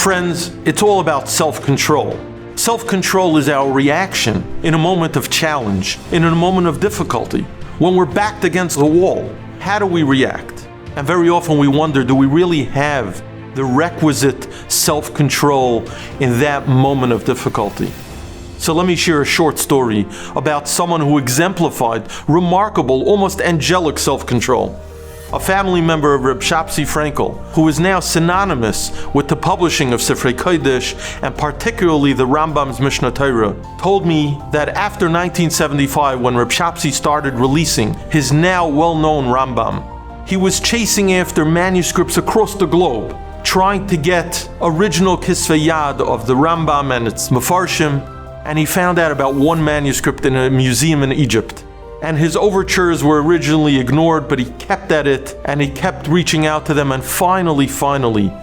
Friends, it's all about self-control. Self-control is our reaction in a moment of challenge, in a moment of difficulty. When we're backed against the wall, how do we react? And very often we wonder, do we really have the requisite self-control in that moment of difficulty? So let me share a short story about someone who exemplified remarkable, almost angelic self-control. A family member of Reb Shapsi Frankel, who is now synonymous with the publishing of Sifrei Kodesh and particularly the Rambam's Mishnah Torah, told me that after 1975, when Reb Shapsi started releasing his now well-known Rambam, he was chasing after manuscripts across the globe, trying to get original Kisvei Yad of the Rambam and its Mefarshim, and he found out about one manuscript in a museum in Egypt. And his overtures were originally ignored, but he kept at it, and he kept reaching out to them, and finally,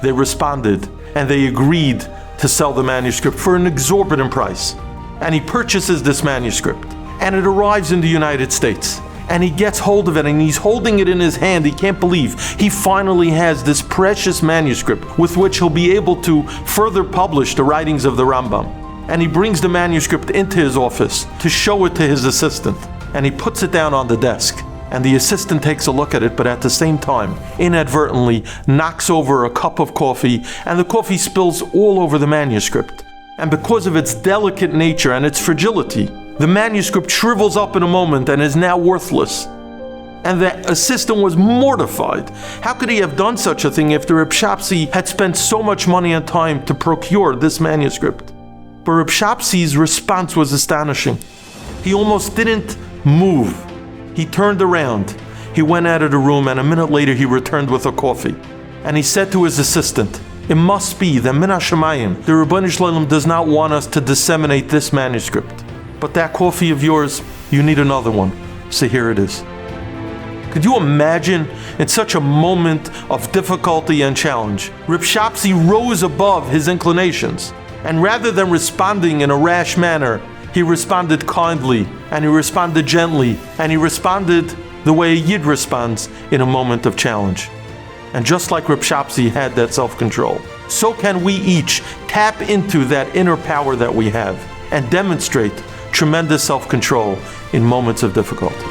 they responded, and they agreed to sell the manuscript for an exorbitant price. And he purchases this manuscript, and it arrives in the United States. And he gets hold of it, and he's holding it in his hand. He can't believe he finally has this precious manuscript with which he'll be able to further publish the writings of the Rambam. And he brings the manuscript into his office to show it to his assistant. And he puts it down on the desk. And the assistant takes a look at it, but at the same time, inadvertently knocks over a cup of coffee, and the coffee spills all over the manuscript. And because of its delicate nature and its fragility, the manuscript shrivels up in a moment and is now worthless. And the assistant was mortified. How could he have done such a thing after Reb Shapsi had spent so much money and time to procure this manuscript? But Reb Shapsi's response was astonishing. He almost didn't move. He turned around. He went out of the room, and a minute later he returned with a coffee. And he said to his assistant, "It must be that Min HaShamayim, the Ribono Shel Olam does not want us to disseminate this manuscript. But that coffee of yours, you need another one. So here it is." Could you imagine, in such a moment of difficulty and challenge, Reb Shapsi rose above his inclinations, and rather than responding in a rash manner, he responded kindly, and he responded gently, and he responded the way a Yid responds in a moment of challenge. And just like Reb Shapsi had that self-control, so can we each tap into that inner power that we have and demonstrate tremendous self-control in moments of difficulty.